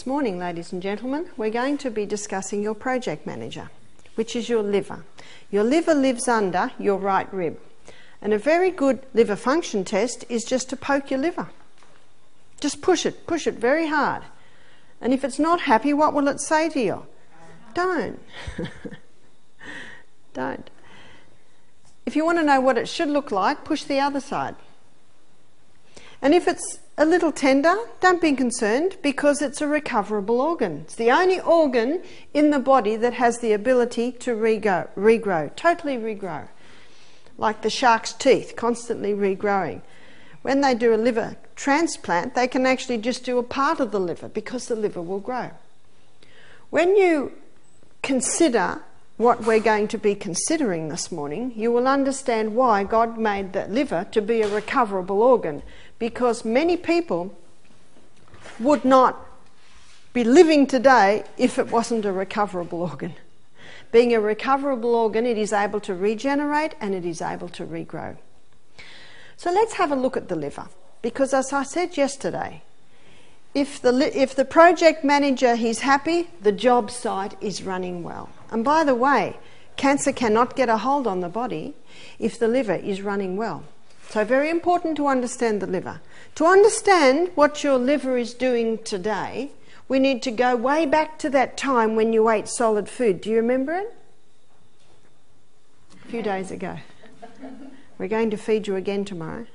this morning, ladies and gentlemen, we're going to be discussing your project manager, which is your liver. Your liver lives under your right rib. And a very good liver function test is just to poke your liver. Just push it very hard. And if it's not happy, what will it say to you? Don't. Don't. If you want to know what it should look like, push the other side. And if it's a little tender, don't be concerned, because it's a recoverable organ. It's the only organ in the body that has the ability to regrow, totally regrow. Like the shark's teeth, constantly regrowing. When they do a liver transplant, they can actually just do a part of the liver because the liver will grow. When you consider what we're going to be considering this morning, you will understand why God made the liver to be a recoverable organ, because many people would not be living today if it wasn't a recoverable organ. Being a recoverable organ, it is able to regenerate and it is able to regrow. So let's have a look at the liver, because as I said yesterday, if the project manager is happy, the job site is running well. And by the way, cancer cannot get a hold on the body if the liver is running well. So very important to understand the liver. To understand what your liver is doing today, we need to go way back to that time when you ate solid food. Do you remember it? A few days ago. We're going to feed you again tomorrow.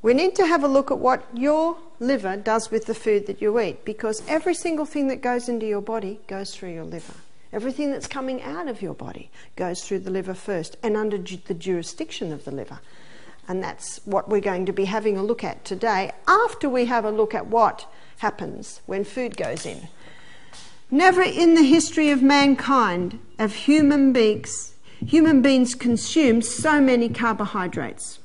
We need to have a look at what your liver does with the food that you eat, because every single thing that goes into your body goes through your liver. Everything that's coming out of your body goes through the liver first and under the jurisdiction of the liver. And that's what we're going to be having a look at today, after we have a look at what happens when food goes in. Never in the history of mankind have human beings consumed so many carbohydrates.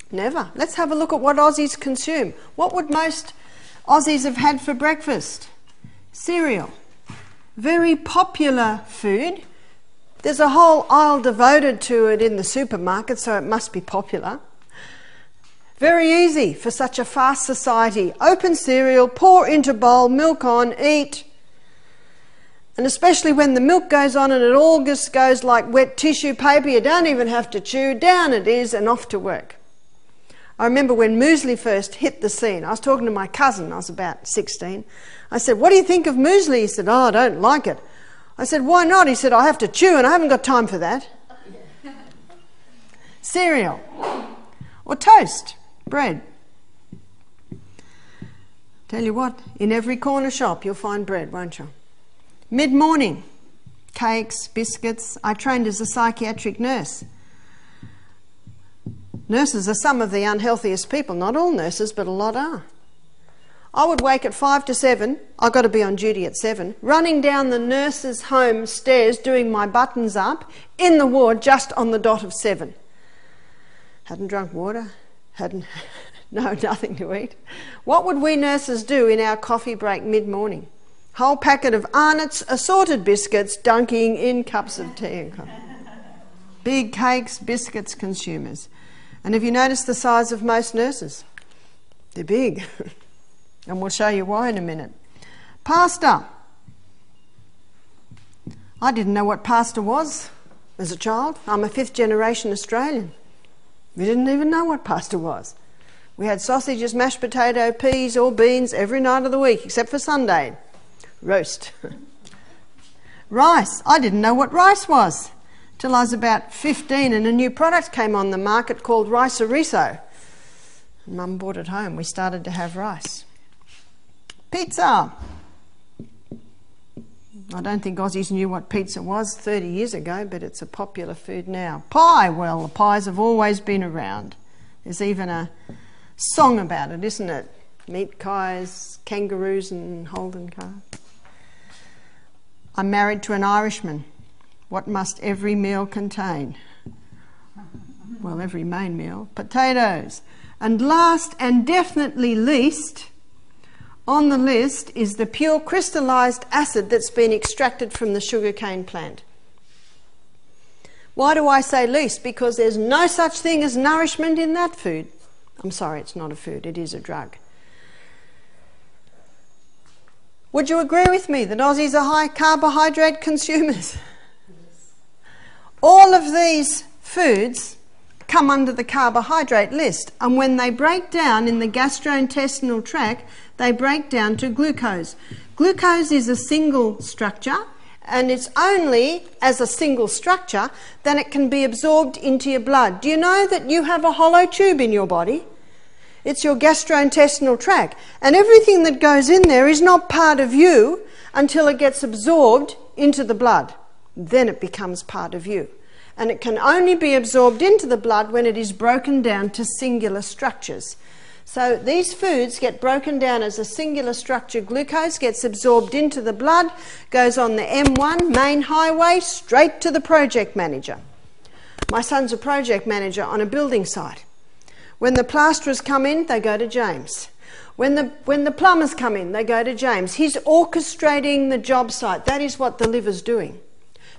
Never. Let's have a look at what Aussies consume. What would most Aussies have had for breakfast? Cereal. Very popular food. There's a whole aisle devoted to it in the supermarket, so it must be popular. Very easy for such a fast society. Open cereal, pour into bowl, milk on, eat. And especially when the milk goes on and it all just goes like wet tissue paper, you don't even have to chew, down it is and off to work. I remember when muesli first hit the scene. I was talking to my cousin, I was about 16. I said, "What do you think of muesli?" He said, "Oh, I don't like it." I said, "Why not?" He said, "I have to chew and I haven't got time for that." Cereal or toast, bread. Tell you what, in every corner shop you'll find bread, won't you? Mid-morning, cakes, biscuits. I trained as a psychiatric nurse. Nurses are some of the unhealthiest people. Not all nurses, but a lot are. I would wake at 5 to 7. I've got to be on duty at 7. Running down the nurse's home stairs, doing my buttons up, in the ward just on the dot of 7. Hadn't drunk water. Nothing to eat. What would we nurses do in our coffee break mid-morning? Whole packet of Arnott's assorted biscuits, dunking in cups of tea and coffee. Big cakes, biscuits, consumers. And have you noticed the size of most nurses? They're big. And we'll show you why in a minute. Pasta. I didn't know what pasta was as a child. I'm a 5th generation Australian. We didn't even know what pasta was. We had sausages, mashed potato, peas or beans every night of the week, except for Sunday. Roast. Rice. I didn't know what rice was till I was about 15 and a new product came on the market called rice-a-riso. Mum brought it home. We started to have rice. Pizza. I don't think Aussies knew what pizza was 30 years ago, but it's a popular food now. Pie. Well, the pies have always been around. There's even a song about it, isn't it? Meat pies, kangaroos and Holden cars. I'm married to an Irishman. What must every meal contain? Well, every main meal. Potatoes. And last and definitely least on the list is the pure crystallised acid that's been extracted from the sugarcane plant. Why do I say least? Because there's no such thing as nourishment in that food. I'm sorry, it's not a food, it is a drug. Would you agree with me that Aussies are high carbohydrate consumers? Yes. All of these foods come under the carbohydrate list, and when they break down in the gastrointestinal tract, they break down to glucose. Glucose is a single structure, and it's only as a single structure that it can be absorbed into your blood. Do you know that you have a hollow tube in your body? It's your gastrointestinal tract, and everything that goes in there is not part of you until it gets absorbed into the blood. Then it becomes part of you. And it can only be absorbed into the blood when it is broken down to singular structures. So these foods get broken down as a singular structure. Glucose gets absorbed into the blood, goes on the M1 main highway straight to the project manager. My son's a project manager on a building site. When the plasterers come in, they go to James. When the plumbers come in, they go to James. He's orchestrating the job site. That is what the liver's doing.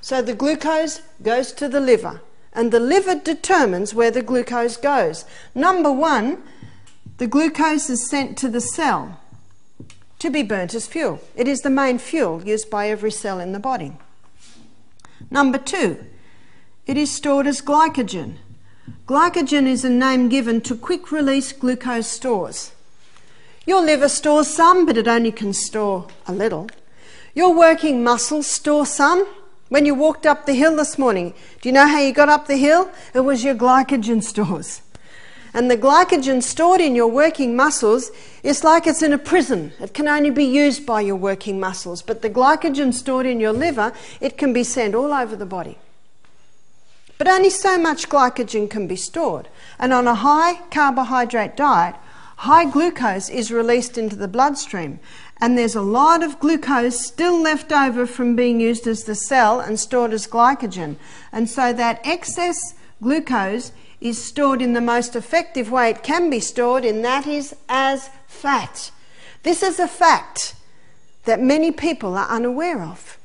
So the glucose goes to the liver, and the liver determines where the glucose goes. Number one, the glucose is sent to the cell to be burnt as fuel. It is the main fuel used by every cell in the body. Number two, it is stored as glycogen. Glycogen is a name given to quick-release glucose stores. Your liver stores some, but it only can store a little. Your working muscles store some. When you walked up the hill this morning, do you know how you got up the hill? It was your glycogen stores. And the glycogen stored in your working muscles is like it's in a prison. It can only be used by your working muscles. But the glycogen stored in your liver, it can be sent all over the body. But only so much glycogen can be stored. And on a high carbohydrate diet, high glucose is released into the bloodstream. And there's a lot of glucose still left over from being used as the cell and stored as glycogen. And so that excess glucose is stored in the most effective way it can be stored, and that is as fat. This is a fact that many people are unaware of.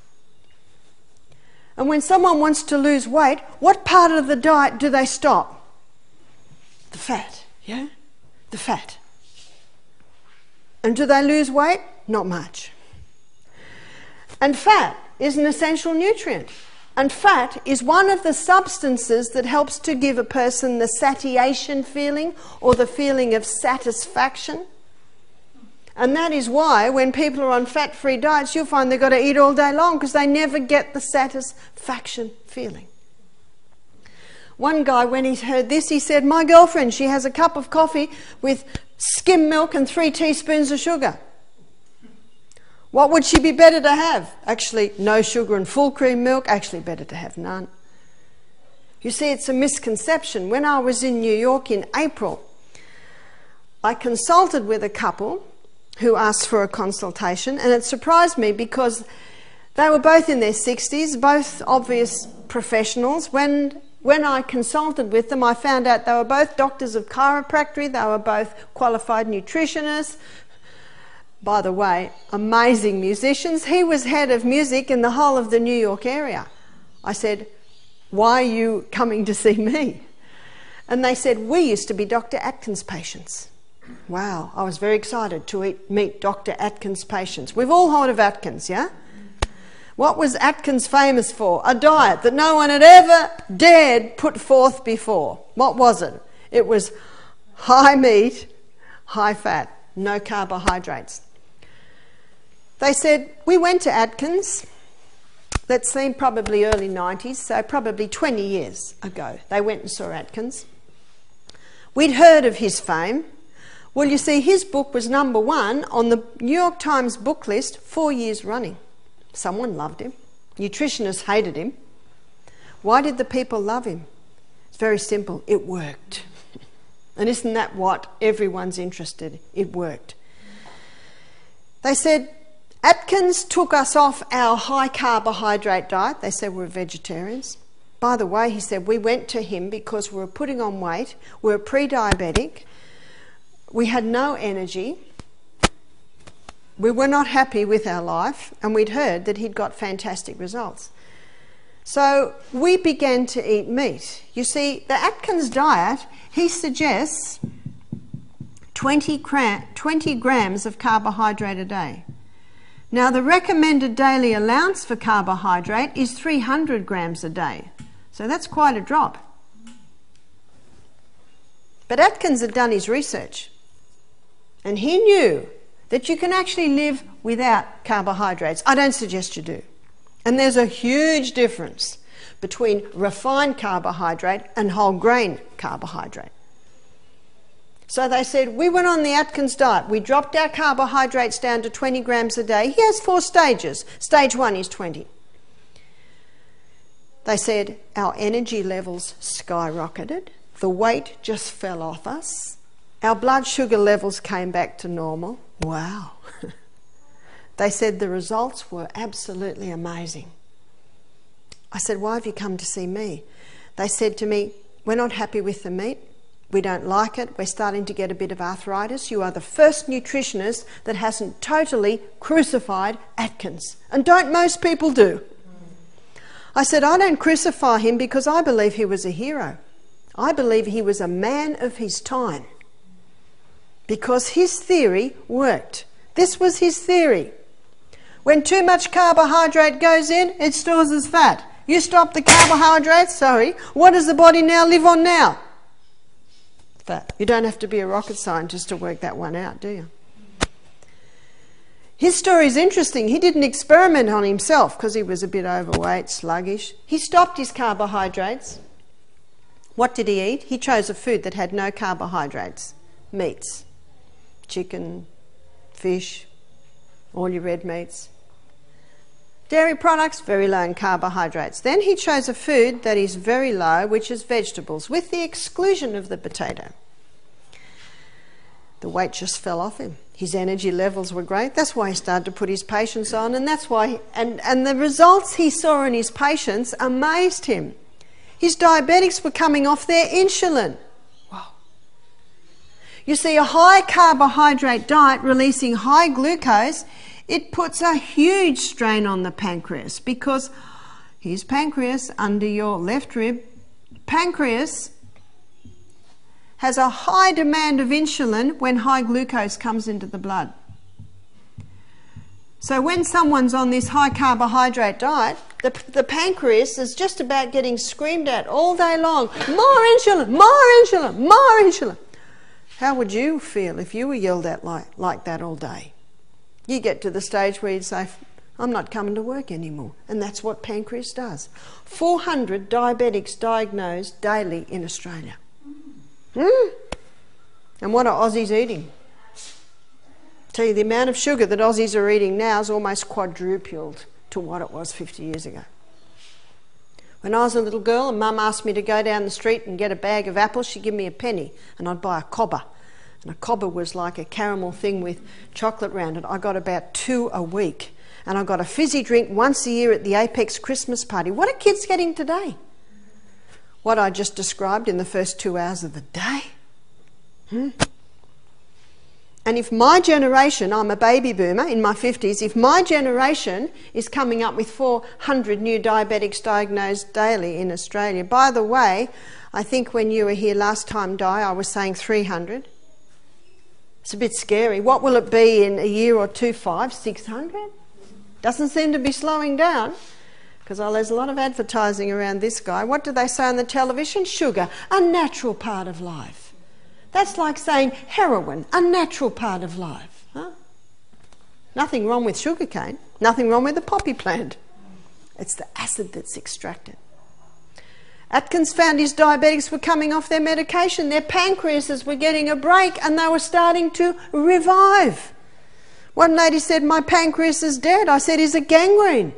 And when someone wants to lose weight, what part of the diet do they stop? The fat, yeah? The fat. And do they lose weight? Not much. And fat is an essential nutrient. And fat is one of the substances that helps to give a person the satiation feeling or the feeling of satisfaction. And that is why when people are on fat-free diets, you'll find they've got to eat all day long because they never get the satisfaction feeling. One guy, when he heard this, he said, my girlfriend, she has a cup of coffee with skim milk and 3 teaspoons of sugar. What would she be better to have? Actually, no sugar and full cream milk. Actually, better to have none. You see, it's a misconception. When I was in New York in April, I consulted with a couple who asked for a consultation, and it surprised me because they were both in their 60s, both obvious professionals. When I consulted with them, I found out they were both doctors of chiropractic, they were both qualified nutritionists. By the way, amazing musicians. He was head of music in the whole of the New York area. I said, why are you coming to see me? And they said, we used to be Dr. Atkins patients. Wow, I was very excited to meet Dr. Atkins patients. We've all heard of Atkins, yeah? What was Atkins famous for? A diet that no one had ever dared put forth before. What was it? It was high meat, high fat, no carbohydrates. They said, we went to Atkins, let's see, probably early 90s, so probably 20 years ago. They went and saw Atkins. We'd heard of his fame. Well, you see, his book was #1 on the New York Times book list 4 years running. Someone loved him. Nutritionists hated him. Why did the people love him? It's very simple. It worked. And isn't that what everyone's interested in? It worked. They said, Atkins took us off our high carbohydrate diet. They said we're vegetarians. By the way, he said, we went to him because we were putting on weight. We were pre-diabetic. We had no energy. We were not happy with our life, and we'd heard that he'd got fantastic results. So we began to eat meat. You see, the Atkins diet, he suggests 20 grams of carbohydrate a day. Now, the recommended daily allowance for carbohydrate is 300 grams a day. So that's quite a drop. But Atkins had done his research, and he knew that you can actually live without carbohydrates. I don't suggest you do. And there's a huge difference between refined carbohydrate and whole grain carbohydrate. So they said, we went on the Atkins diet. We dropped our carbohydrates down to 20 grams a day. He has 4 stages. Stage 1 is 20. They said our energy levels skyrocketed. The weight just fell off us. Our blood sugar levels came back to normal. Wow. They said the results were absolutely amazing. I said, why have you come to see me? They said to me, we're not happy with the meat. We don't like it. We're starting to get a bit of arthritis. You are the first nutritionist that hasn't totally crucified Atkins. And don't most people do? I said, I don't crucify him because I believe he was a hero. I believe he was a man of his time. Because his theory worked. This was his theory. When too much carbohydrate goes in, it stores as fat. You stop the carbohydrates, what does the body now live on now? Fat. You don't have to be a rocket scientist to work that one out, do you? His story is interesting. He didn't experiment on himself because he was a bit overweight, sluggish. He stopped his carbohydrates. What did he eat? He chose a food that had no carbohydrates. Meats. Chicken, fish, all your red meats. Dairy products, very low in carbohydrates. Then he chose a food that is very low, which is vegetables, with the exclusion of the potato. The weight just fell off him. His energy levels were great. That's why he started to put his patients on, and that's why, and the results he saw in his patients amazed him. His diabetics were coming off their insulin. Wow. You see, a high carbohydrate diet releasing high glucose, it puts a huge strain on the pancreas, because here's pancreas under your left rib. Pancreas has a high demand of insulin when high glucose comes into the blood. So when someone's on this high carbohydrate diet, the pancreas is just about getting screamed at all day long. More insulin, more insulin, more insulin. How would you feel if you were yelled at like that all day? You get to the stage where you'd say, I'm not coming to work anymore. And that's what pancreas does. 400 diabetics diagnosed daily in Australia. And what are Aussies eating? Tell you, the amount of sugar that Aussies are eating now is almost quadrupled to what it was 50 years ago. When I was a little girl and Mum asked me to go down the street and get a bag of apples, she'd give me a penny and I'd buy a cobber. And a cobber was like a caramel thing with chocolate around it. I got about 2 a week. And I got a fizzy drink once a year at the Apex Christmas party. What are kids getting today? What I just described in the first 2 hours of the day. And if my generation, I'm a baby boomer in my 50s, if my generation is coming up with 400 new diabetics diagnosed daily in Australia. By the way, I think when you were here last time, Di, I was saying 300. It's a bit scary. What will it be in a year or two? 500, 600? Doesn't seem to be slowing down, because there's a lot of advertising around this guy. What do they say on the television? Sugar, a natural part of life. That's like saying heroin, a natural part of life. Huh? Nothing wrong with sugarcane. Nothing wrong with the poppy plant. It's the acid that's extracted. Atkins found his diabetics were coming off their medication. Their pancreases were getting a break and they were starting to revive. One lady said, my pancreas is dead. I said, is it gangrene?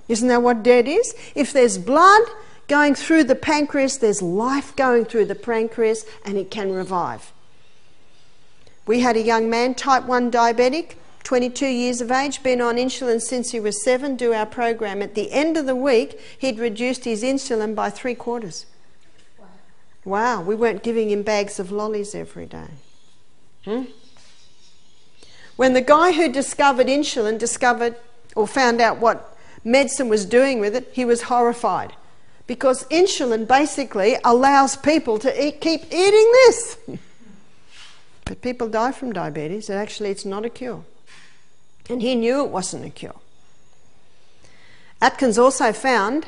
Isn't that what dead is? If there's blood going through the pancreas, there's life going through the pancreas and it can revive. We had a young man, type 1 diabetic, 22 years of age, been on insulin since he was 7, do our program. At the end of the week, he'd reduced his insulin by 3/4. Wow, we weren't giving him bags of lollies every day. When the guy who discovered insulin found out what medicine was doing with it, he was horrified. Because insulin basically allows people to keep eating this. But people die from diabetes. Actually, it's not a cure. And he knew it wasn't a cure. Atkins also found,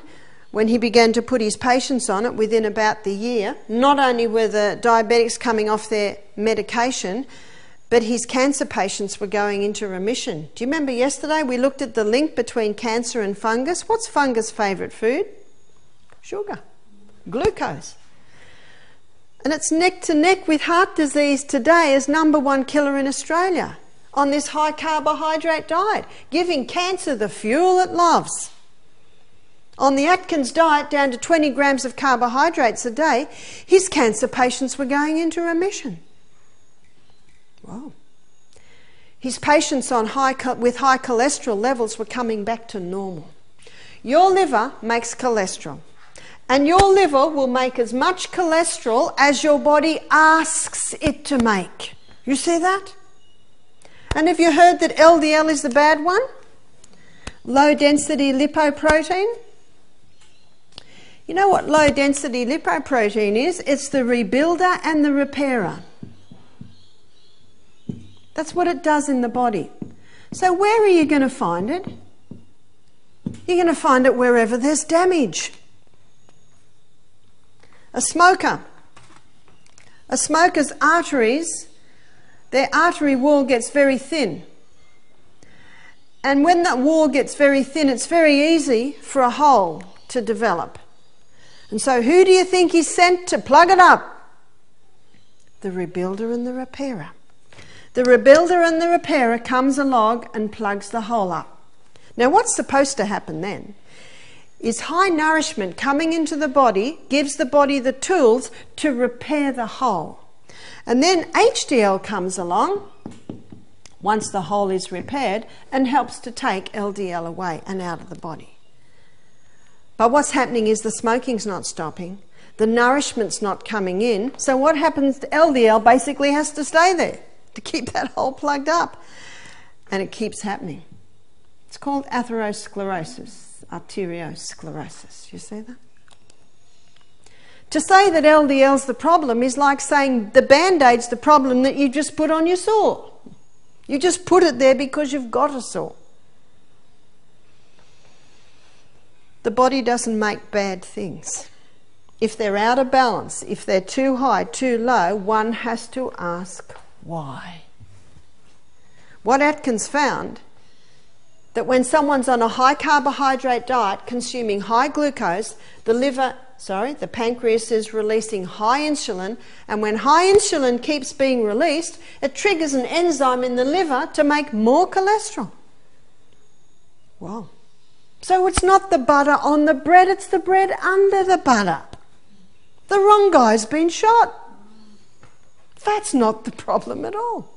when he began to put his patients on it within about the year, not only were the diabetics coming off their medication, but his cancer patients were going into remission. Do you remember yesterday we looked at the link between cancer and fungus? What's fungus' favourite food? Sugar, glucose. And it's neck to neck with heart disease today as #1 killer in Australia on this high carbohydrate diet, giving cancer the fuel it loves. On the Atkins diet, down to 20 grams of carbohydrates a day, his cancer patients were going into remission. Wow. His patients with high cholesterol levels were coming back to normal. Your liver makes cholesterol, and your liver will make as much cholesterol as your body asks it to make. You see that? And have you heard that LDL is the bad one? Low density lipoprotein? You know what low density lipoprotein is? It's the rebuilder and the repairer. That's what it does in the body. So where are you going to find it? You're going to find it wherever there's damage. A smoker's arteries, their artery wall gets very thin. And when that wall gets very thin, it's very easy for a hole to develop. And so who do you think he's sent to plug it up? The rebuilder and the repairer. The rebuilder and the repairer comes along and plugs the hole up. Now what's supposed to happen then is high nourishment coming into the body gives the body the tools to repair the hole. And then HDL comes along once the hole is repaired and helps to take LDL away and out of the body. But what's happening is the smoking's not stopping, the nourishment's not coming in, so what happens to LDL basically has to stay there to keep that hole plugged up. And it keeps happening. It's called atherosclerosis, arteriosclerosis. You see that? To say that LDL's the problem is like saying the Band-Aid's the problem that you just put on your sore. You just put it there because you've got a sore. The body doesn't make bad things. If they're out of balance, if they're too high, too low, one has to ask why. What Atkins found, that when someone's on a high carbohydrate diet consuming high glucose, the pancreas is releasing high insulin, and when high insulin keeps being released, it triggers an enzyme in the liver to make more cholesterol. Wow. So it's not the butter on the bread, it's the bread under the butter. The wrong guy's been shot. That's not the problem at all.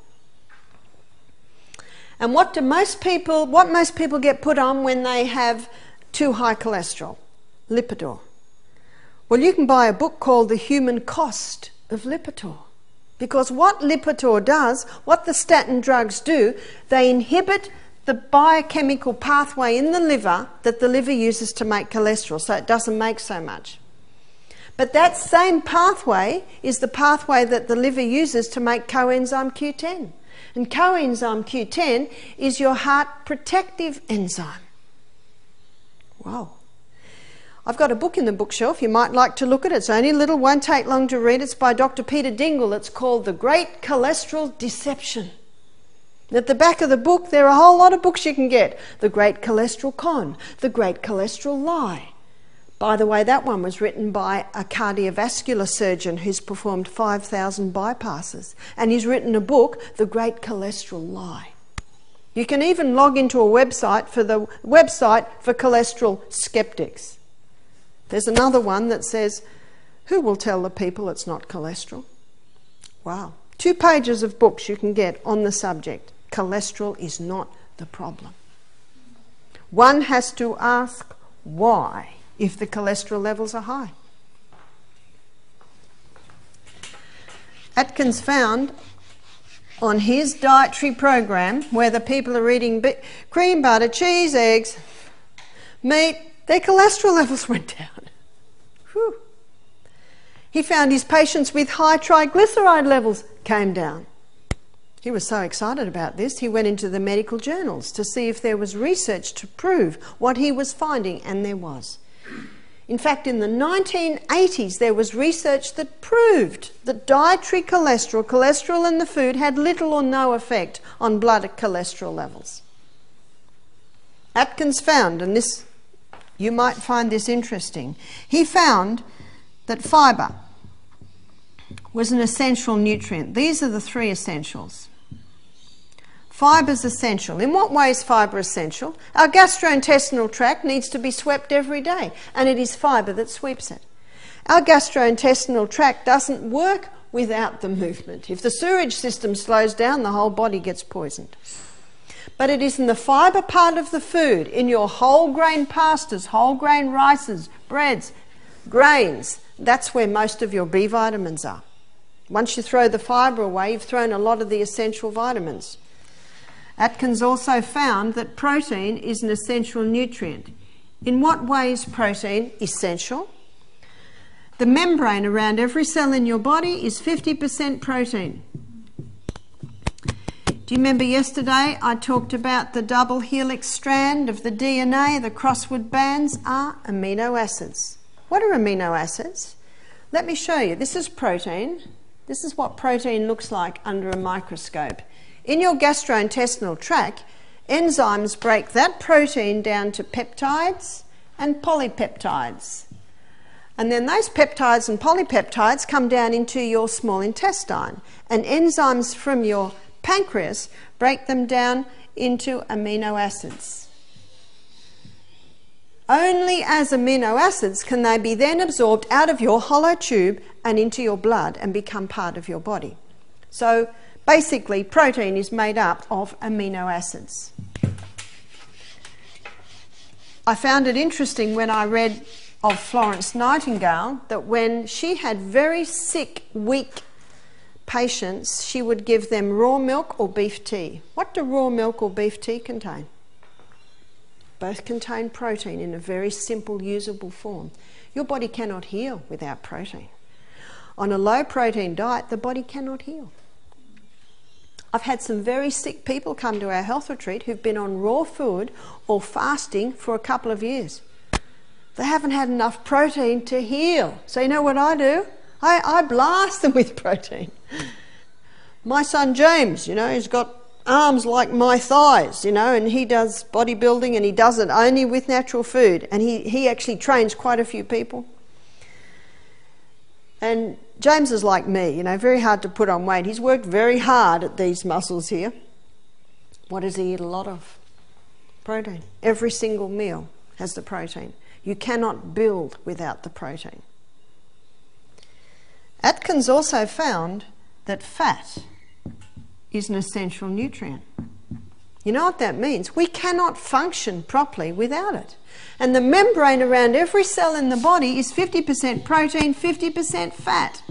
And what most people get put on when they have too high cholesterol? Lipitor. Well, you can buy a book called The Human Cost of Lipitor. Because what Lipitor does, what the statin drugs do, they inhibit the biochemical pathway in the liver that the liver uses to make cholesterol, so it doesn't make so much. But that same pathway is the pathway that the liver uses to make coenzyme Q10. And coenzyme Q10 is your heart protective enzyme. Wow. I've got a book in the bookshelf. You might like to look at it. It's only little, won't take long to read. It's by Dr. Peter Dingle. It's called The Great Cholesterol Deception. At the back of the book, there are a whole lot of books you can get. The Great Cholesterol Con, The Great Cholesterol Lie. By the way, that one was written by a cardiovascular surgeon who's performed 5,000 bypasses. And he's written a book, The Great Cholesterol Lie. You can even log into a website for the website for cholesterol skeptics. There's another one that says, who will tell the people it's not cholesterol? Wow. 2 pages of books you can get on the subject. Cholesterol is not the problem. One has to ask why if the cholesterol levels are high. Atkins found on his dietary program, where the people are eating cream, butter, cheese, eggs, meat, their cholesterol levels went down. Whew. He found his patients with high triglyceride levels came down. He was so excited about this, he went into the medical journals to see if there was research to prove what he was finding, and there was. In fact, in the 1980s, there was research that proved that dietary cholesterol in the food, had little or no effect on blood cholesterol levels. Atkins found, and this, you might find this interesting, he found that fibre was an essential nutrient. These are the 3 essentials. Fibre is essential. In what way is fibre essential? Our gastrointestinal tract needs to be swept every day, and it is fibre that sweeps it. Our gastrointestinal tract doesn't work without the movement. If the sewage system slows down, the whole body gets poisoned. But it is in the fibre part of the food, in your whole grain pastas, whole grain rices, breads, grains, that's where most of your B vitamins are. Once you throw the fibre away, you've thrown a lot of the essential vitamins. Atkins also found that protein is an essential nutrient. In what way is protein essential? The membrane around every cell in your body is 50% protein. Do you remember yesterday I talked about the double helix strand of the DNA? The crossword bands are amino acids. What are amino acids? Let me show you. This is protein. This is what protein looks like under a microscope. In your gastrointestinal tract, enzymes break that protein down to peptides and polypeptides. And then those peptides and polypeptides come down into your small intestine. And enzymes from your pancreas break them down into amino acids. Only as amino acids can they be then absorbed out of your hollow tube and into your blood and become part of your body. So basically, protein is made up of amino acids. I found it interesting when I read of Florence Nightingale that when she had very sick, weak patients, she would give them raw milk or beef tea. What do raw milk or beef tea contain? Both contain protein in a very simple, usable form. Your body cannot heal without protein. On a low protein diet, the body cannot heal. I've had some very sick people come to our health retreat who've been on raw food or fasting for a couple of years. They haven't had enough protein to heal. So you know what I do? I blast them with protein. My son James, he's got arms like my thighs, and he does bodybuilding, and he does it only with natural food. And he actually trains quite a few people. And James is like me, very hard to put on weight. He's worked very hard at these muscles here. What does he eat a lot of? Protein. Every single meal has the protein. You cannot build without the protein. Atkins also found that fat is an essential nutrient. You know what that means? We cannot function properly without it. And the membrane around every cell in the body is 50% protein, 50% fat.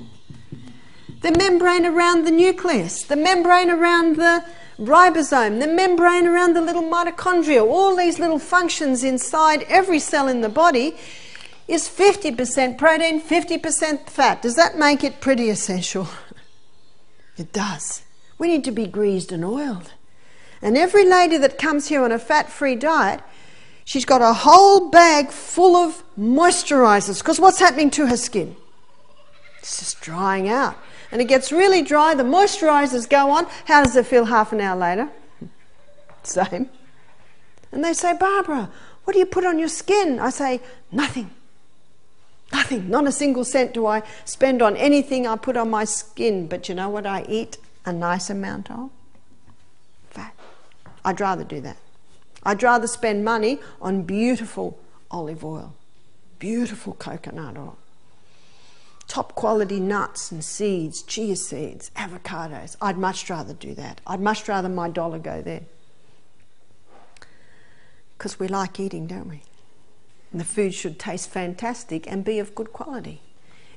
The membrane around the nucleus, the membrane around the ribosome, the membrane around the little mitochondria, all these little functions inside every cell in the body is 50% protein, 50% fat. Does that make it pretty essential? It does. We need to be greased and oiled. And every lady that comes here on a fat-free diet, she's got a whole bag full of moisturisers, because what's happening to her skin? It's just drying out. And it gets really dry, the moisturisers go on. How does it feel half an hour later? Same. And they say, Barbara, what do you put on your skin? I say, nothing. Nothing. Not a single cent do I spend on anything I put on my skin. But you know what I eat a nice amount of? Fat. I'd rather do that. I'd rather spend money on beautiful olive oil, beautiful coconut oil, top quality nuts and seeds, chia seeds, avocados. I'd much rather do that. I'd much rather my dollar go there. Because we like eating, don't we? And the food should taste fantastic and be of good quality.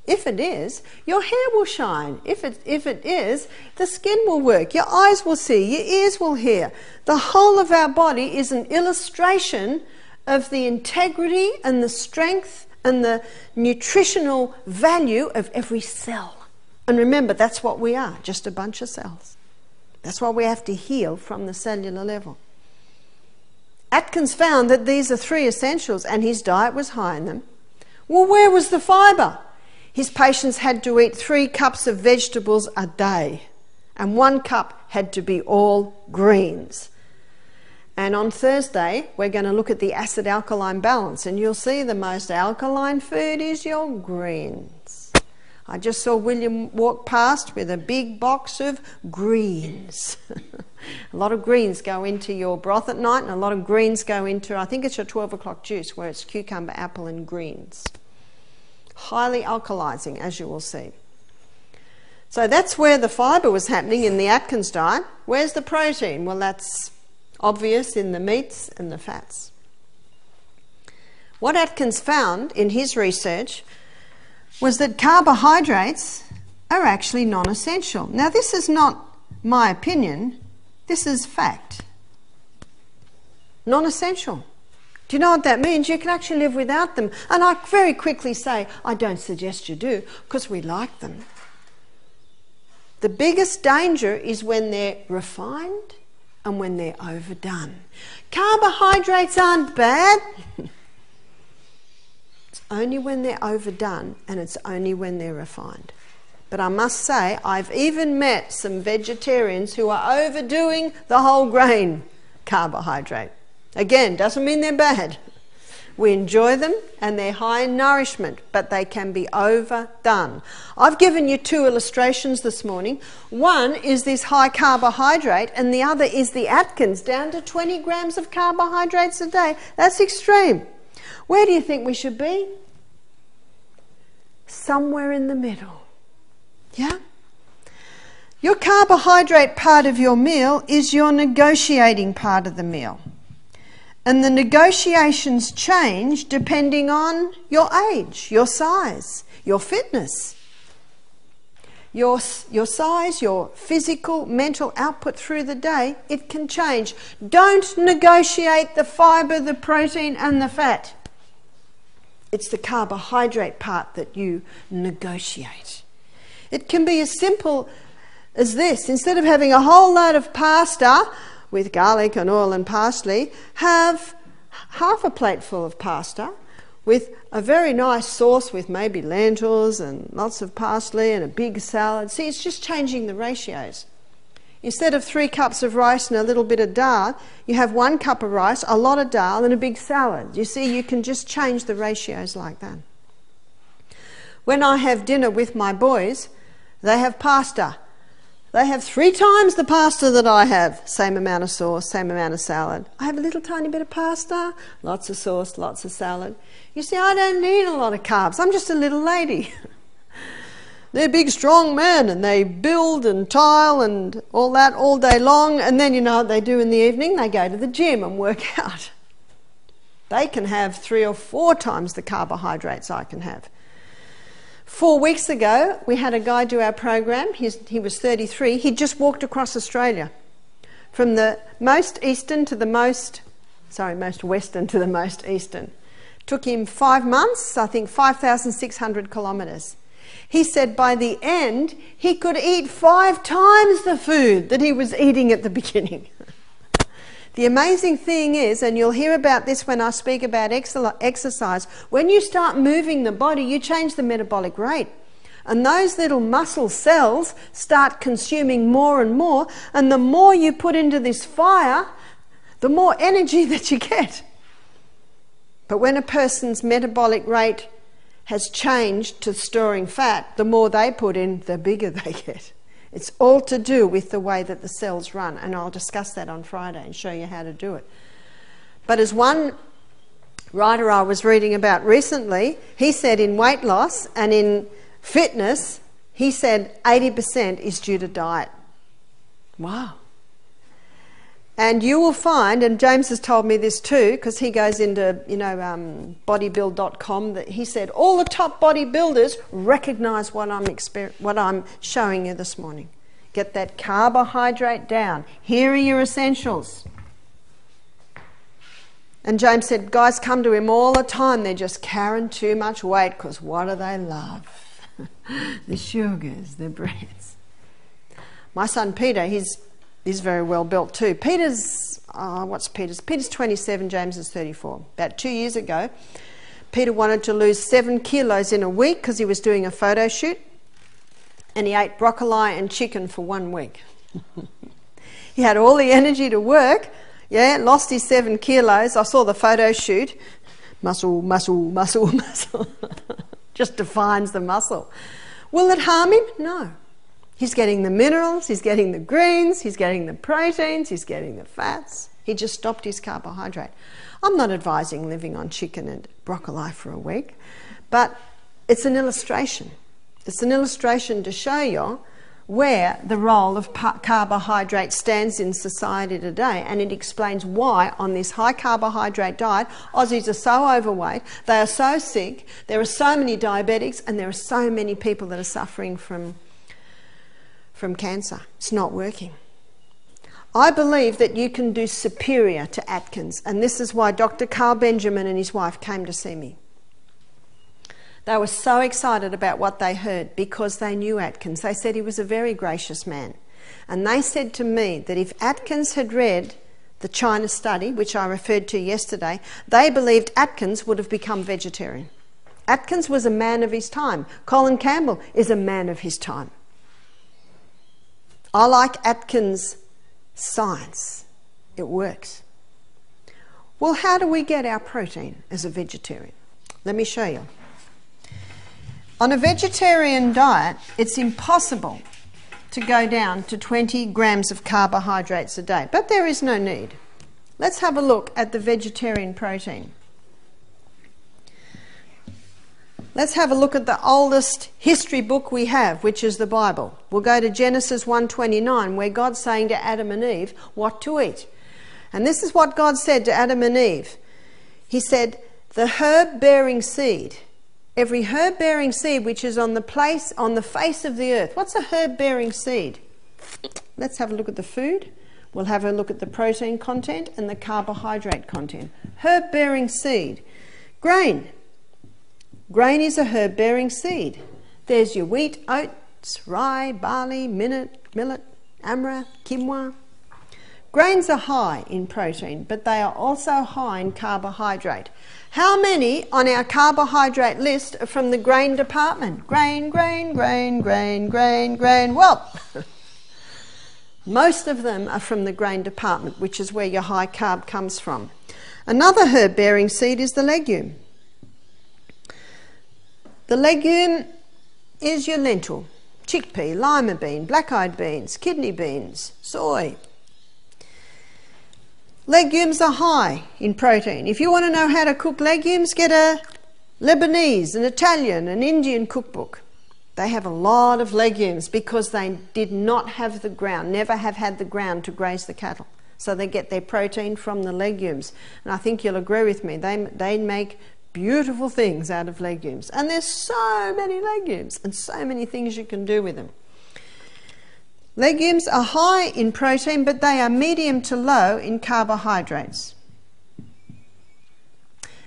If it is, your hair will shine. If it is, the skin will work. Your eyes will see. Your ears will hear. The whole of our body is an illustration of the integrity and the strength and the nutritional value of every cell. And remember, that's what we are, just a bunch of cells. That's why we have to heal from the cellular level. Atkins found that these are 3 essentials, and his diet was high in them. Well, where was the fibre? His patients had to eat 3 cups of vegetables a day, and 1 cup had to be all greens. And on Thursday, we're going to look at the acid-alkaline balance, and you'll see the most alkaline food is your greens. I just saw William walk past with a big box of greens. A lot of greens go into your broth at night, and a lot of greens go into, I think it's your 12 o'clock juice, where it's cucumber, apple and greens. Highly alkalizing, as you will see. So that's where the fibre was happening in the Atkins diet. Where's the protein? Well, that's obvious in the meats and the fats. What Atkins found in his research was that carbohydrates are actually non-essential. Now, this is not my opinion, this is fact. Non-essential. Do you know what that means? You can actually live without them. And I very quickly say, I don't suggest you do, because we like them. The biggest danger is when they're refined and when they're overdone. Carbohydrates aren't bad. It's only when they're overdone, and it's only when they're refined. But I must say, I've even met some vegetarians who are overdoing the whole grain carbohydrate. Again, doesn't mean they're bad. We enjoy them and they're high in nourishment, but they can be overdone. I've given you 2 illustrations this morning. One is this high carbohydrate, and the other is the Atkins, down to 20 grams of carbohydrates a day. That's extreme. Where do you think we should be? Somewhere in the middle. Yeah? Your carbohydrate part of your meal is your negotiating part of the meal. And the negotiations change depending on your age, your size, your fitness, your size, your physical, mental output through the day. It can change. Don't negotiate the fibre, the protein and the fat. It's the carbohydrate part that you negotiate. It can be as simple as this. Instead of having a whole load of pasta with garlic and oil and parsley, have half a plateful of pasta with a very nice sauce with maybe lentils and lots of parsley and a big salad. See, it's just changing the ratios. Instead of 3 cups of rice and a little bit of dal, you have 1 cup of rice, a lot of dal and a big salad. You see, you can just change the ratios like that. When I have dinner with my boys, they have pasta. They have 3 times the pasta that I have. Same amount of sauce, same amount of salad. I have a little tiny bit of pasta, lots of sauce, lots of salad. You see, I don't need a lot of carbs. I'm just a little lady. They're big, strong men, and they build and tile and all that all day long. And then you know what they do in the evening? They go to the gym and work out. They can have 3 or 4 times the carbohydrates I can have. 4 weeks ago, we had a guy do our program. He was 33. He just walked across Australia from the most western to the most eastern. Took him 5 months, I think 5,600 kilometres. He said by the end, he could eat 5 times the food that he was eating at the beginning. The amazing thing is, and you'll hear about this when I speak about exercise, when you start moving the body, you change the metabolic rate. And those little muscle cells start consuming more and more, and the more you put into this fire, the more energy that you get. But when a person's metabolic rate has changed to storing fat, the more they put in, the bigger they get. It's all to do with the way that the cells run, and I'll discuss that on Friday and show you how to do it. But as one writer I was reading about recently, he said in weight loss and in fitness, he said 80% is due to diet. Wow. And you will find, and James has told me this too, because he goes into, bodybuild.com, that he said all the top bodybuilders recognise what I'm showing you this morning. Get that carbohydrate down. Here are your essentials. And James said, guys come to him all the time. They're just carrying too much weight, because what do they love? The sugars, the breads. My son Peter, he's is very well built too. Peter's, what's Peter's? Peter's 27, James is 34. About 2 years ago, Peter wanted to lose 7 kilos in a week because he was doing a photo shoot, and he ate broccoli and chicken for 1 week. He had all the energy to work, lost his 7 kilos. I saw the photo shoot. Muscle, muscle, muscle, muscle. Just defines the muscle. Will it harm him? No. He's getting the minerals, he's getting the greens, he's getting the proteins, he's getting the fats. He just stopped his carbohydrate. I'm not advising living on chicken and broccoli for a week, but it's an illustration. It's an illustration to show you where the role of carbohydrate stands in society today, and it explains why on this high carbohydrate diet Aussies are so overweight, they are so sick, there are so many diabetics, and there are so many people that are suffering from cancer. It's not working. I believe that you can do superior to Atkins, and this is why Dr. Carl Benjamin and his wife came to see me. They were so excited about what they heard because they knew Atkins. They said he was a very gracious man. And they said to me that if Atkins had read the China study, which I referred to yesterday, they believed Atkins would have become vegetarian. Atkins was a man of his time. Colin Campbell is a man of his time. I like Atkins' science. It works. Well, how do we get our protein as a vegetarian? Let me show you. On a vegetarian diet, it's impossible to go down to 20 grams of carbohydrates a day, but there is no need. Let's have a look at the vegetarian protein. Let's have a look at the oldest history book we have, which is the Bible. We'll go to Genesis 1:29, where God's saying to Adam and Eve what to eat. And this is what God said to Adam and Eve. He said, the herb-bearing seed, every herb-bearing seed which is on the face of the earth. What's a herb-bearing seed? Let's have a look at the food. We'll have a look at the protein content and the carbohydrate content. Herb-bearing seed. Grain. Grain is a herb-bearing seed. There's your wheat, oats, rye, barley, millet, amaranth, quinoa. Grains are high in protein, but they are also high in carbohydrate. How many on our carbohydrate list are from the grain department? Grain, grain, grain, grain, grain, grain. Well, most of them are from the grain department, which is where your high carb comes from. Another herb-bearing seed is the legume. The legume is your lentil, chickpea, lima bean, black-eyed beans, kidney beans, soy. Legumes are high in protein. If you want to know how to cook legumes, get a Lebanese, an Italian, an Indian cookbook. They have a lot of legumes because they did not have the ground, never have had the ground to graze the cattle. So they get their protein from the legumes. And I think you'll agree with me, they make beautiful things out of legumes. And there's so many legumes and so many things you can do with them. Legumes are high in protein, but they are medium to low in carbohydrates.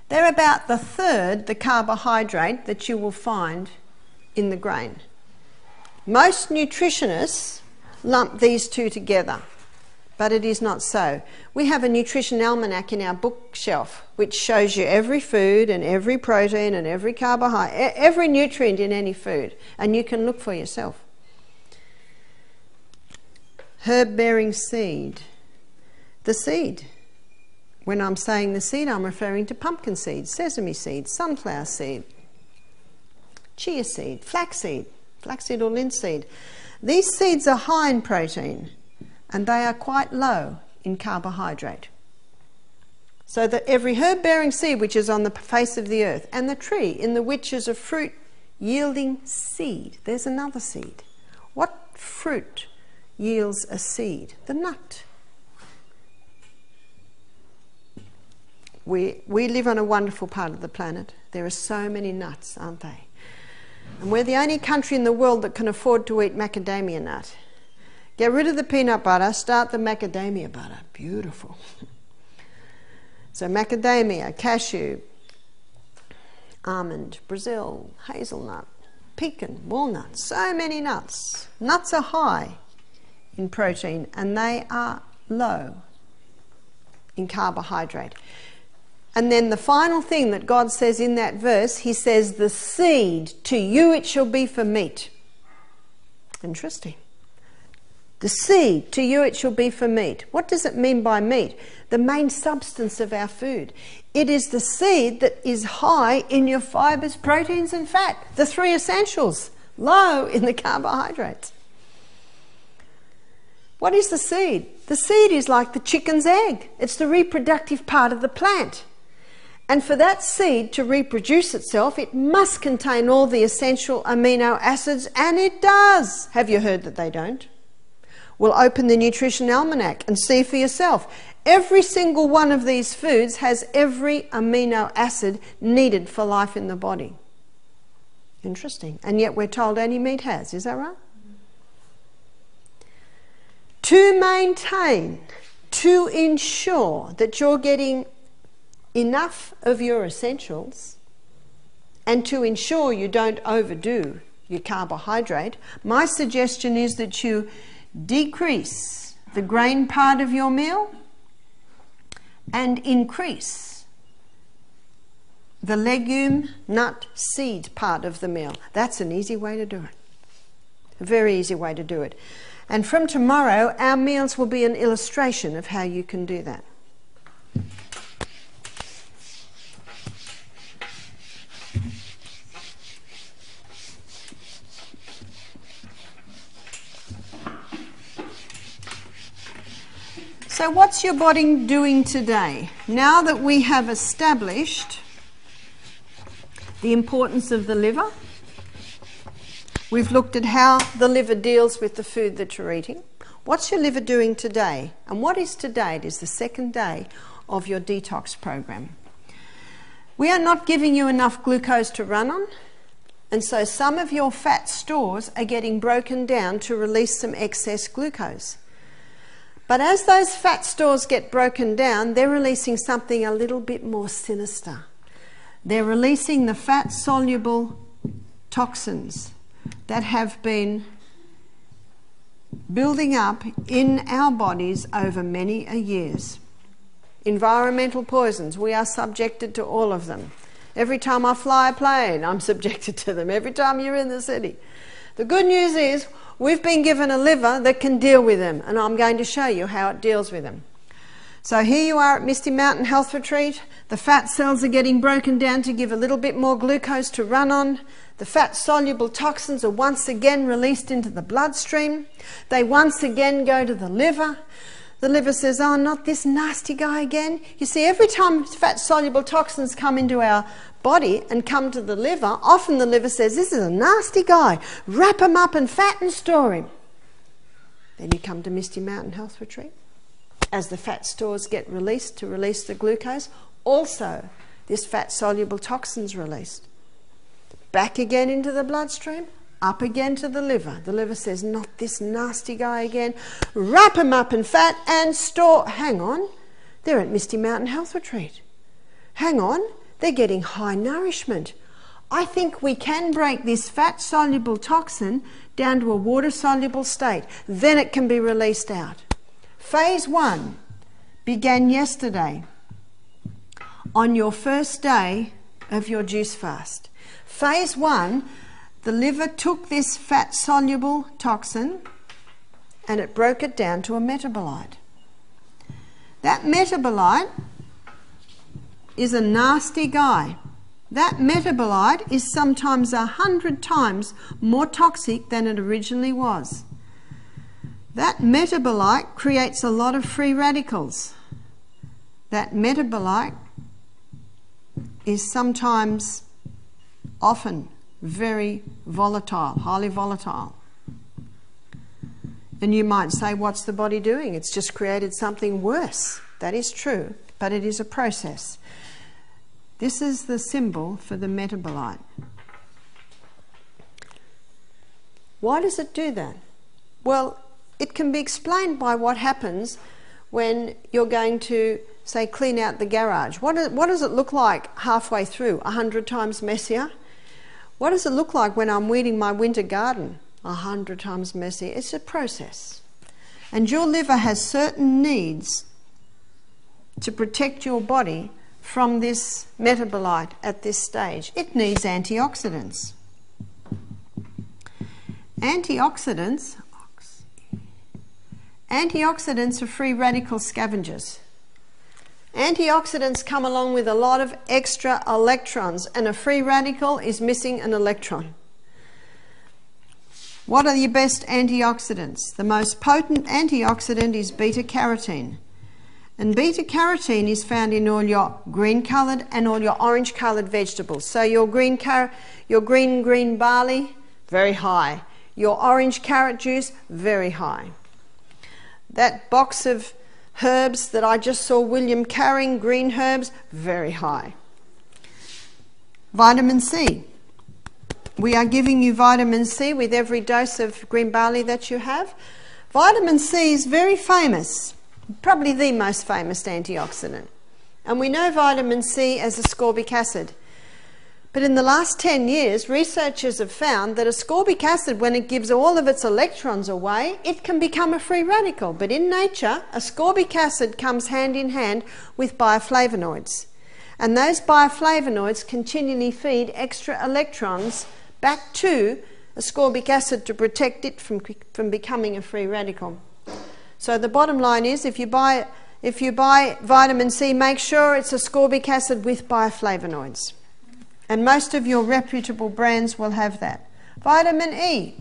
They're about the third the carbohydrate that you will find in the grain. Most nutritionists lump these two together, but it is not so. We have a nutrition almanac in our bookshelf which shows you every food and every protein and every carbohydrate, every nutrient in any food, and you can look for yourself. Herb-bearing seed. The seed. When I'm saying the seed, I'm referring to pumpkin seed, sesame seed, sunflower seed, chia seed, flaxseed or linseed. These seeds are high in protein and they are quite low in carbohydrate. So that every herb-bearing seed which is on the face of the earth, and the tree in the which is a fruit yielding seed. There's another seed. What fruit yields a seed? The nut. We live on a wonderful part of the planet. There are so many nuts, aren't they? And we're the only country in the world that can afford to eat macadamia nut. Get rid of the peanut butter, start the macadamia butter. Beautiful. So macadamia, cashew, almond, Brazil, hazelnut, pecan, walnut, so many nuts. Nuts are high in protein and they are low in carbohydrate. And then the final thing that God says in that verse, he says, the seed, to you it shall be for meat. Interesting. The seed, to you it shall be for meat. What does it mean by meat? The main substance of our food. It is the seed that is high in your fibers, proteins and fat. The three essentials, low in the carbohydrates. What is the seed? The seed is like the chicken's egg. It's the reproductive part of the plant. And for that seed to reproduce itself, it must contain all the essential amino acids, and it does. Have you heard that they don't? Well, open the Nutrition Almanac and see for yourself. Every single one of these foods has every amino acid needed for life in the body. Interesting. And yet we're told only meat has. Is that right? To maintain, to ensure that you're getting enough of your essentials and to ensure you don't overdo your carbohydrate, my suggestion is that you decrease the grain part of your meal and increase the legume, nut, seed part of the meal. That's an easy way to do it. A very easy way to do it. And from tomorrow, our meals will be an illustration of how you can do that. So what's your body doing today? Now that we have established the importance of the liver, we've looked at how the liver deals with the food that you're eating. What's your liver doing today? And what is today? It is the second day of your detox program. We are not giving you enough glucose to run on, and so some of your fat stores are getting broken down to release some excess glucose. But as those fat stores get broken down, they're releasing something a little bit more sinister. They're releasing the fat-soluble toxins that have been building up in our bodies over many years. Environmental poisons, we are subjected to all of them. Every time I fly a plane, I'm subjected to them. Every time you're in the city. The good news is we've been given a liver that can deal with them, and I'm going to show you how it deals with them. So here you are at Misty Mountain Health Retreat. The fat cells are getting broken down to give a little bit more glucose to run on. The fat-soluble toxins are once again released into the bloodstream. They once again go to the liver. The liver says, oh, not this nasty guy again. You see, every time fat-soluble toxins come into our body and come to the liver, often the liver says, this is a nasty guy. Wrap him up in fat and store him. Then you come to Misty Mountain Health Retreat. As the fat stores get released to release the glucose, also this fat-soluble toxin's released. Back again into the bloodstream, up again to the liver. The liver says, not this nasty guy again. Wrap him up in fat and store. Hang on, they're at Misty Mountain Health Retreat. Hang on, they're getting high nourishment. I think we can break this fat-soluble toxin down to a water-soluble state. Then it can be released out. Phase 1 began yesterday on your first day of your juice fast. Phase 1, the liver took this fat-soluble toxin and it broke it down to a metabolite. That metabolite is a nasty guy. That metabolite is sometimes 100 times more toxic than it originally was. That metabolite creates a lot of free radicals. That metabolite is sometimes, often, very volatile, highly volatile. And you might say, what's the body doing? It's just created something worse. That is true, but it is a process. This is the symbol for the metabolite. Why does it do that? Well, it can be explained by what happens when you're going to, say, clean out the garage. What does it look like halfway through? 100 times messier? What does it look like when I'm weeding my winter garden? 100 times messier. It's a process. And your liver has certain needs to protect your body from this metabolite at this stage. It needs antioxidants. Antioxidants are free radical scavengers. Antioxidants come along with a lot of extra electrons, and a free radical is missing an electron. What are your best antioxidants? The most potent antioxidant is beta-carotene. And beta-carotene is found in all your green-coloured and all your orange-coloured vegetables. So your green barley, very high. Your orange carrot juice, very high. That box of herbs that I just saw William carrying, green herbs, very high. Vitamin C. We are giving you vitamin C with every dose of green barley that you have. Vitamin C is very famous, probably the most famous antioxidant. And we know vitamin C as ascorbic acid. But in the last 10 years, researchers have found that ascorbic acid, when it gives all of its electrons away, it can become a free radical. But in nature, ascorbic acid comes hand in hand with bioflavonoids. And those bioflavonoids continually feed extra electrons back to ascorbic acid to protect it from becoming a free radical. So the bottom line is, if you buy vitamin C, make sure it's ascorbic acid with bioflavonoids. And most of your reputable brands will have that. Vitamin E.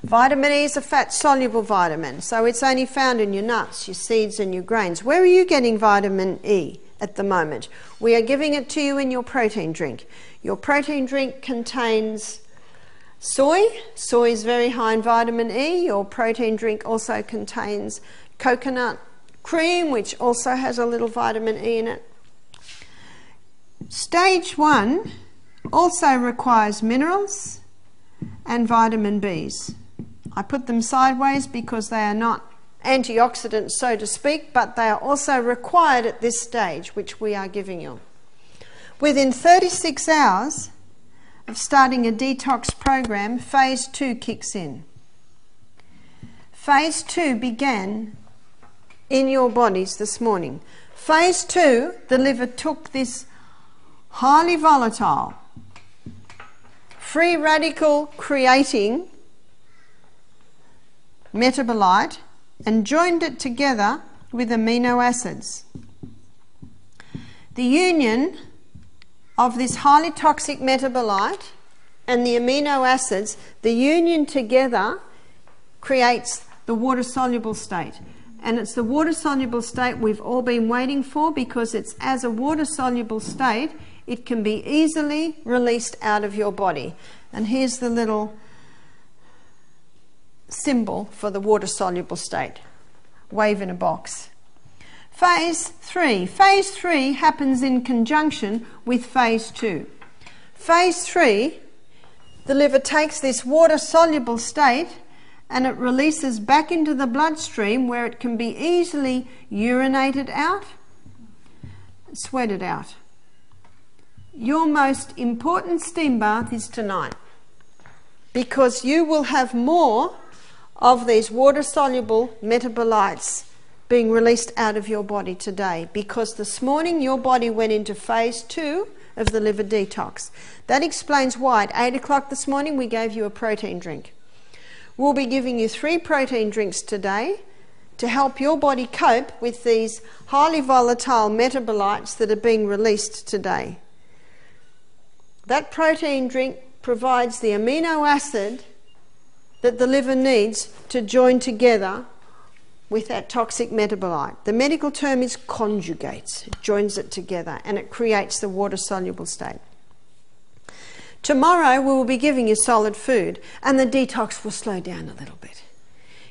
Vitamin E is a fat-soluble vitamin, so it's only found in your nuts, your seeds and your grains. Where are you getting vitamin E at the moment? We are giving it to you in your protein drink. Your protein drink contains soy. Soy is very high in vitamin E. Your protein drink also contains coconut cream, which also has a little vitamin E in it. Stage 1 also requires minerals and vitamin Bs. I put them sideways because they are not antioxidants, so to speak, but they are also required at this stage, which we are giving you. Within 36 hours of starting a detox program, phase 2 kicks in. Phase 2 began in your bodies this morning. Phase 2, the liver took this highly volatile, free radical creating metabolite and joined it together with amino acids. The union of this highly toxic metabolite and the amino acids, the union together creates the water-soluble state. And it's the water-soluble state we've all been waiting for, because it's as a water-soluble state it can be easily released out of your body. And here's the little symbol for the water-soluble state. Wave in a box. Phase 3. Phase 3 happens in conjunction with phase 2. Phase 3, the liver takes this water-soluble state and it releases back into the bloodstream, where it can be easily urinated out, sweated out. Your most important steam bath is tonight, because you will have more of these water-soluble metabolites being released out of your body today, because this morning your body went into phase 2 of the liver detox. That explains why at 8 o'clock this morning we gave you a protein drink. We'll be giving you 3 protein drinks today to help your body cope with these highly volatile metabolites that are being released today. That protein drink provides the amino acid that the liver needs to join together with that toxic metabolite. The medical term is conjugates. It joins it together and it creates the water-soluble state. Tomorrow we will be giving you solid food and the detox will slow down a little bit.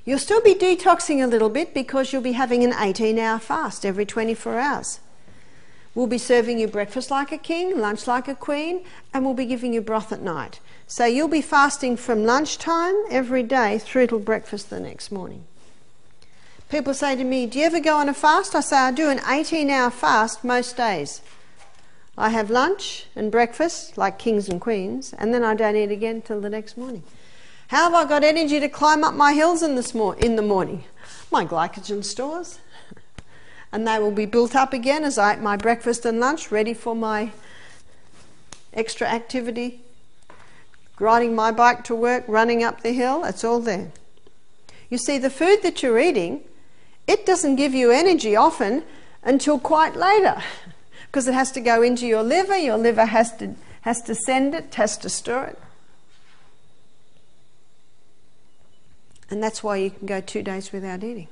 You'll still be detoxing a little bit because you'll be having an 18-hour fast every 24 hours. We'll be serving you breakfast like a king, lunch like a queen, and we'll be giving you broth at night. So you'll be fasting from lunchtime every day through till breakfast the next morning. People say to me, do you ever go on a fast? I say, I do an 18-hour fast most days. I have lunch and breakfast like kings and queens, and then I don't eat again till the next morning. How have I got energy to climb up my hills in the morning? My glycogen stores. And they will be built up again as I eat my breakfast and lunch, ready for my extra activity, riding my bike to work, running up the hill. It's all there. You see, the food that you're eating, it doesn't give you energy often until quite later, because it has to go into your liver. Your liver has to send it, has to store it. And that's why you can go 2 days without eating.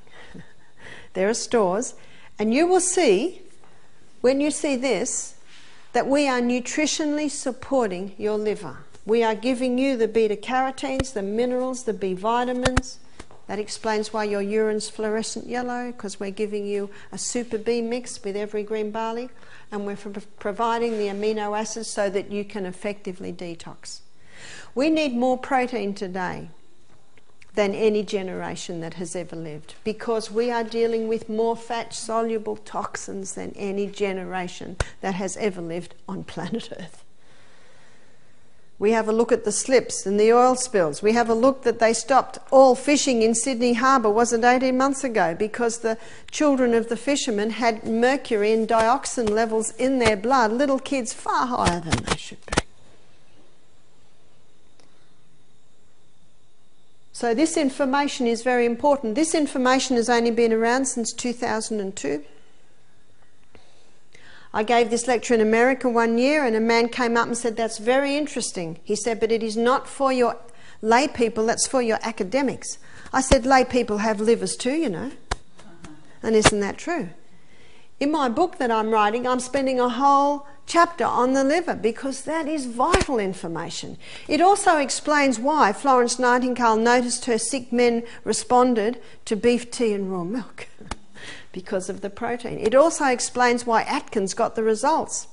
There are stores, and you will see, when you see this, that we are nutritionally supporting your liver. We are giving you the beta-carotenes, the minerals, the B vitamins. That explains why your urine's fluorescent yellow, because we're giving you a super B mix with every green barley, and we're providing the amino acids so that you can effectively detox. We need more protein today than any generation that has ever lived, because we are dealing with more fat-soluble toxins than any generation that has ever lived on planet Earth. We have a look at the slips and the oil spills. We have a look that they stopped all fishing in Sydney Harbour, was it 18 months ago, because the children of the fishermen had mercury and dioxin levels in their blood, little kids far higher than they should be. So this information is very important. This information has only been around since 2002. I gave this lecture in America one year, and a man came up and said, "That's very interesting." He said, "But it is not for your lay people, that's for your academics." I said, "Lay people have livers too, you know." And isn't that true? In my book that I'm writing, I'm spending a whole chapter on the liver, because that is vital information. It also explains why Florence Nightingale noticed her sick men responded to beef tea and raw milk. Because of the protein. It also explains why Atkins got the results.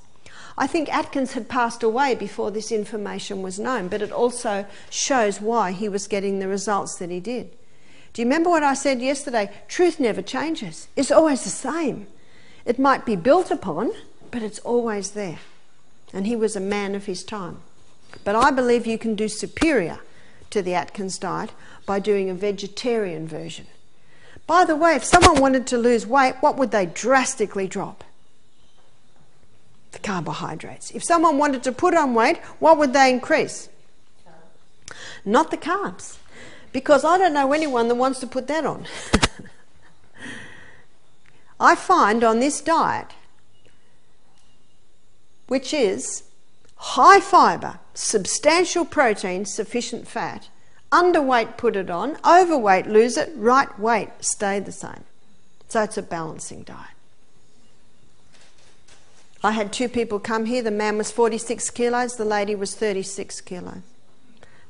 I think Atkins had passed away before this information was known, but it also shows why he was getting the results that he did. Do you remember what I said yesterday? Truth never changes. It's always the same. It might be built upon, but it's always there. And he was a man of his time. But I believe you can do superior to the Atkins diet by doing a vegetarian version. By the way, if someone wanted to lose weight, what would they drastically drop? The carbohydrates. If someone wanted to put on weight, what would they increase? Not the carbs. Because I don't know anyone that wants to put that on. I find on this diet, which is high fibre, substantial protein, sufficient fat, underweight, put it on, overweight, lose it, right weight, stay the same. So it's a balancing diet. I had 2 people come here. The man was 46 kilos, the lady was 36 kilos.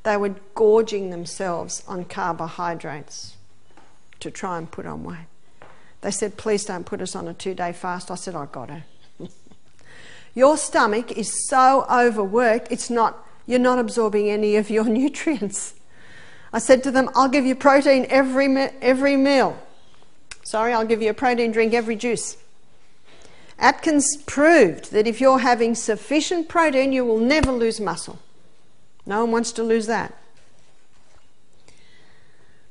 They were gorging themselves on carbohydrates to try and put on weight. They said, "Please don't put us on a 2-day fast." I said, "I've got to." Your stomach is so overworked, you're not absorbing any of your nutrients. I said to them, "I'll give you protein every meal. Sorry, I'll give you a protein drink every juice." Atkins proved that if you're having sufficient protein, you will never lose muscle. No one wants to lose that.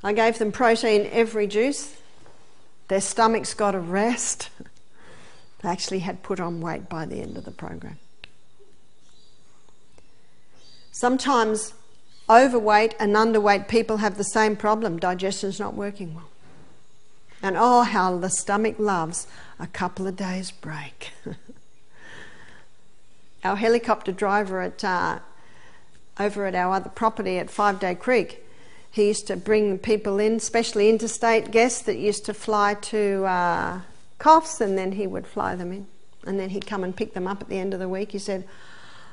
I gave them protein every juice. Their stomachs got a rest. They actually had put on weight by the end of the program. Sometimes overweight and underweight people have the same problem. Digestion's not working well. And oh, how the stomach loves a couple of days break. Our helicopter driver over at our other property at 5 Day Creek, he used to bring people in, especially interstate guests that used to fly to Coffs, and then he would fly them in. And then he'd come and pick them up at the end of the week. He said,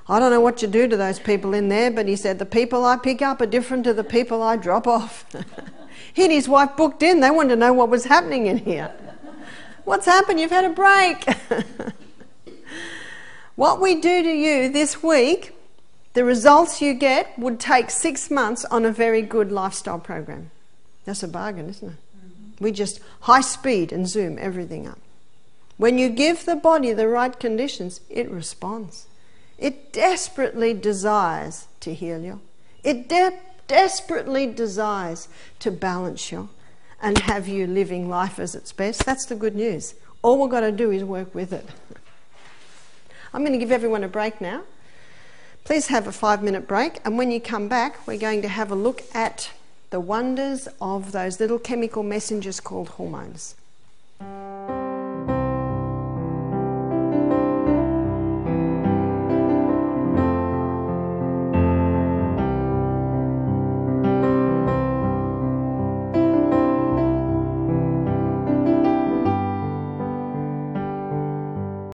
"I don't know what you do to those people in there," but he said, "The people I pick up are different to the people I drop off." He and his wife booked in. They wanted to know what was happening in here. "What's happened? You've had a break." What we do to you this week, the results you get would take 6 months on a very good lifestyle program. That's a bargain, isn't it? We just high speed and zoom everything up. When you give the body the right conditions, it responds. It desperately desires to heal you. It desperately desires to balance you and have you living life as its best. That's the good news. All we've got to do is work with it. I'm going to give everyone a break now. Please have a 5-minute break, and when you come back, we're going to have a look at the wonders of those little chemical messengers called hormones.